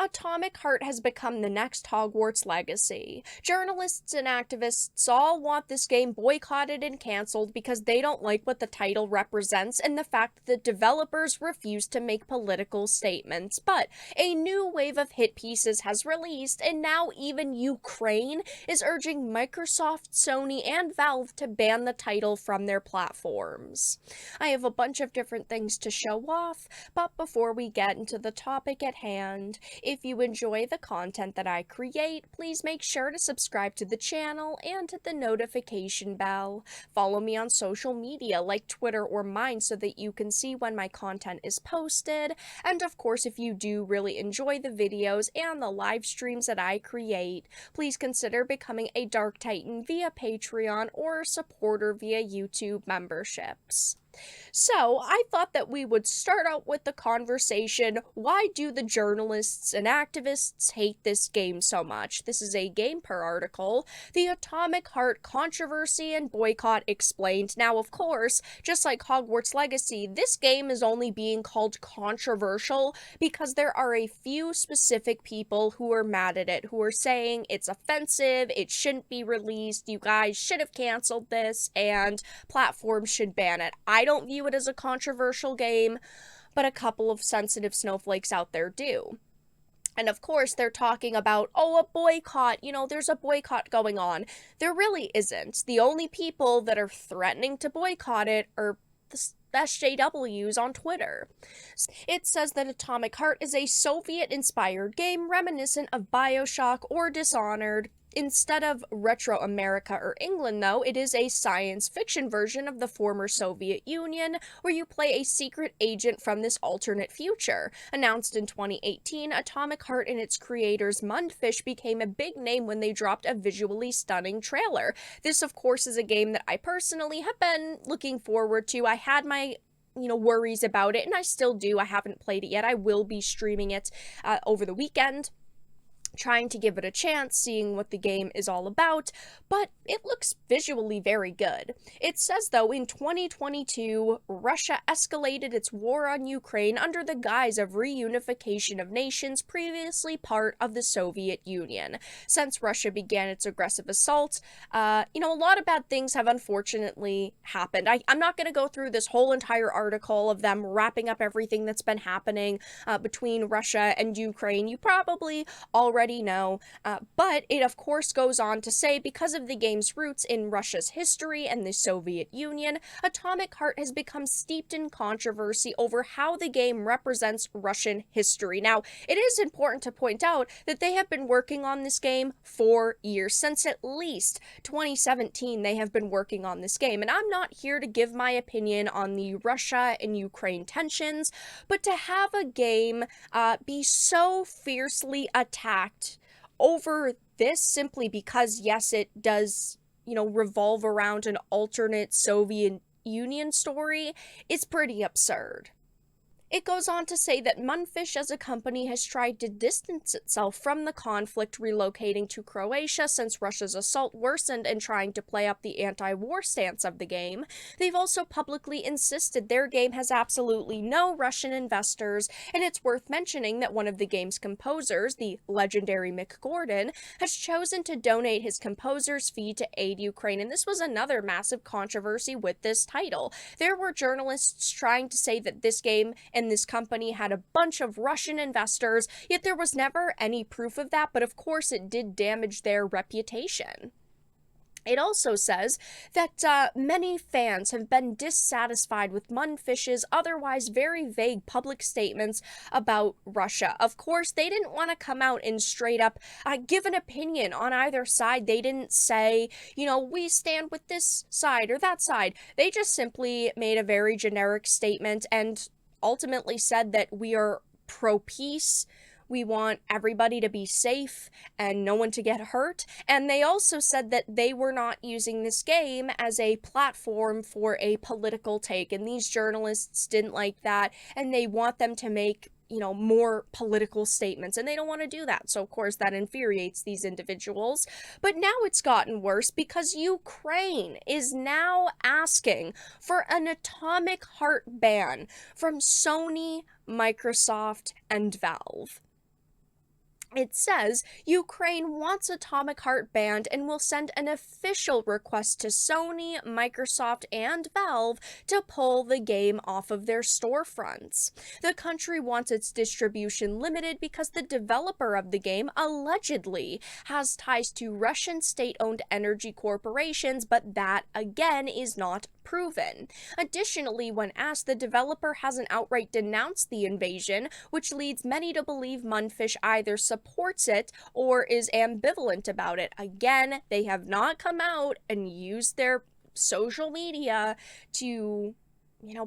Atomic Heart has become the next Hogwarts Legacy. Journalists and activists all want this game boycotted and cancelled because they don't like what the title represents and the fact that developers refuse to make political statements. But a new wave of hit pieces has released, and now even Ukraine is urging Microsoft, Sony, and Valve to ban the title from their platforms. I have a bunch of different things to show off, but before we get into the topic at hand, if you enjoy the content that I create, please make sure to subscribe to the channel and hit the notification bell. Follow me on social media like Twitter or mine so that you can see when my content is posted. And of course, if you do really enjoy the videos and the live streams that I create, please consider becoming a Dark Titan via Patreon or a supporter via YouTube memberships. So, I thought that we would start out with the conversation, why do the journalists and activists hate this game so much? This is a Game Per article, the Atomic Heart Controversy and Boycott Explained. Now, of course, just like Hogwarts Legacy, this game is only being called controversial because there are a few specific people who are mad at it, who are saying it's offensive, it shouldn't be released, you guys should have canceled this, and platforms should ban it. I don't view it as a controversial game, but a couple of sensitive snowflakes out there do. And of course, they're talking about, oh, a boycott, there's a boycott going on. There really isn't. The only people that are threatening to boycott it are the SJWs on Twitter. It says that Atomic Heart is a Soviet-inspired game reminiscent of BioShock or Dishonored. Instead of retro America or England, though, it is a science fiction version of the former Soviet Union, where you play a secret agent from this alternate future. Announced in 2018, Atomic Heart and its creators Mundfish became a big name when they dropped a visually stunning trailer. This, of course, is a game that I personally have been looking forward to. I had my worries about it, and I still do. I haven't played it yet. I will be streaming it over the weekend, trying to give it a chance, seeing what the game is all about, but it looks visually very good. It says, though, in 2022, Russia escalated its war on Ukraine under the guise of reunification of nations previously part of the Soviet Union. Since Russia began its aggressive assault, a lot of bad things have unfortunately happened. I'm not going to go through this whole entire article of them wrapping up everything that's been happening between Russia and Ukraine. You probably already know, but it of course goes on to say, because of the game's roots in Russia's history and the Soviet Union, Atomic Heart has become steeped in controversy over how the game represents Russian history. Now, it is important to point out that they have been working on this game for years. Since at least 2017, they have been working on this game, and I'm not here to give my opinion on the Russia and Ukraine tensions, but to have a game be so fiercely attacked over this simply because, yes, it does, revolve around an alternate Soviet Union story, is pretty absurd. It goes on to say that Mundfish as a company has tried to distance itself from the conflict, relocating to Croatia since Russia's assault worsened and trying to play up the anti-war stance of the game. They've also publicly insisted their game has absolutely no Russian investors, and it's worth mentioning that one of the game's composers, the legendary Mick Gordon, has chosen to donate his composer's fee to aid Ukraine, and this was another massive controversy with this title. There were journalists trying to say that this game and this company had a bunch of Russian investors, yet there was never any proof of that, but of course it did damage their reputation. It also says that many fans have been dissatisfied with Mundfish's otherwise very vague public statements about Russia. Of course, they didn't want to come out and straight up give an opinion on either side. They didn't say, we stand with this side or that side. They just simply made a very generic statement and ultimately said that we are pro-peace. We want everybody to be safe and no one to get hurt. And they also said that they were not using this game as a platform for a political take. And these journalists didn't like that. And they want them to make, more political statements. And they don't want to do that. So, of course, that infuriates these individuals. But now it's gotten worse because Ukraine is now asking for an Atomic Heart ban from Sony, Microsoft, and Valve. It says Ukraine wants Atomic Heart banned and will send an official request to Sony, Microsoft, and Valve to pull the game off of their storefronts. The country wants its distribution limited because the developer of the game allegedly has ties to Russian state-owned energy corporations, but that again is not proven. Additionally, when asked, the developer hasn't outright denounced the invasion, which leads many to believe Mundfish either supports it or is ambivalent about it. Again, they have not come out and used their social media to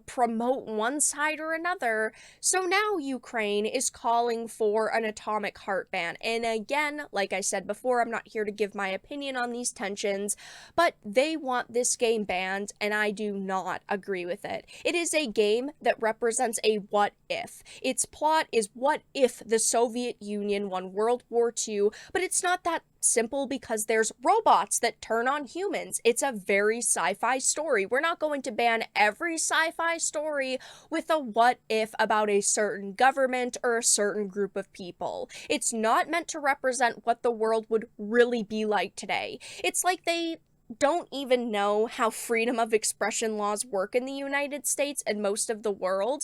promote one side or another. So now Ukraine is calling for an atomic heart ban. And again, like I said before, I'm not here to give my opinion on these tensions, but they want this game banned, and I do not agree with it. It is a game that represents a what if. Its plot is what if the Soviet Union won World War II, but it's not that simple because there's robots that turn on humans. It's a very sci-fi story. We're not going to ban every sci-fi story with a what if about a certain government or a certain group of people. It's not meant to represent what the world would really be like today. It's like they don't even know how freedom of expression laws work in the United States and most of the world.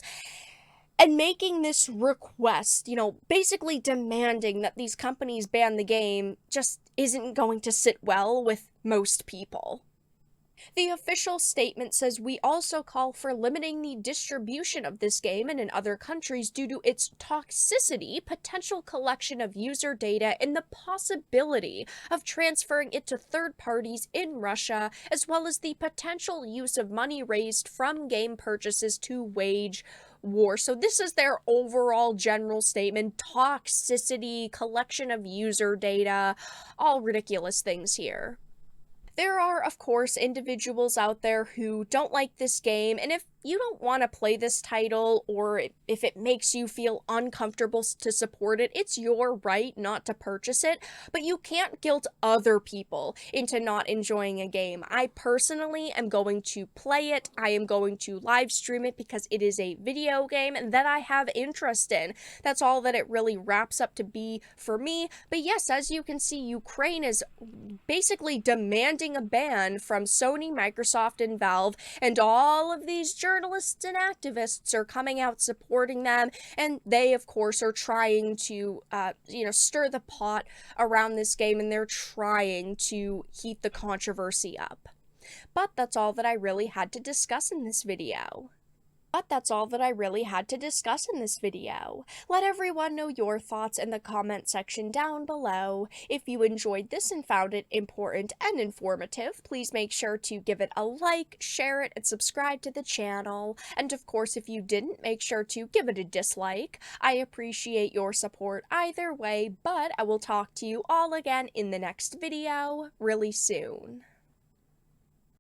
And making this request, basically demanding that these companies ban the game, just isn't going to sit well with most people. The official statement says we also call for limiting the distribution of this game and in other countries due to its toxicity, potential collection of user data, and the possibility of transferring it to third parties in Russia, as well as the potential use of money raised from game purchases to wage war. So this is their overall general statement: toxicity, collection of user data, all ridiculous things here. There are, of course, individuals out there who don't like this game, and if you don't want to play this title, or if it makes you feel uncomfortable to support it, it's your right not to purchase it, but you can't guilt other people into not enjoying a game. I personally am going to play it. I am going to live stream it because it is a video game that I have interest in. That's all that it really wraps up to be for me. But yes, as you can see, Ukraine is basically demanding a ban from Sony, Microsoft, and Valve, and all of these journalists and activists are coming out supporting them, and they, of course, are trying to, stir the pot around this game, and they're trying to heat the controversy up. But that's all that I really had to discuss in this video. Let everyone know your thoughts in the comment section down below. If you enjoyed this and found it important and informative, please make sure to give it a like, share it, and subscribe to the channel. And of course, if you didn't, make sure to give it a dislike. I appreciate your support either way, but I will talk to you all again in the next video really soon.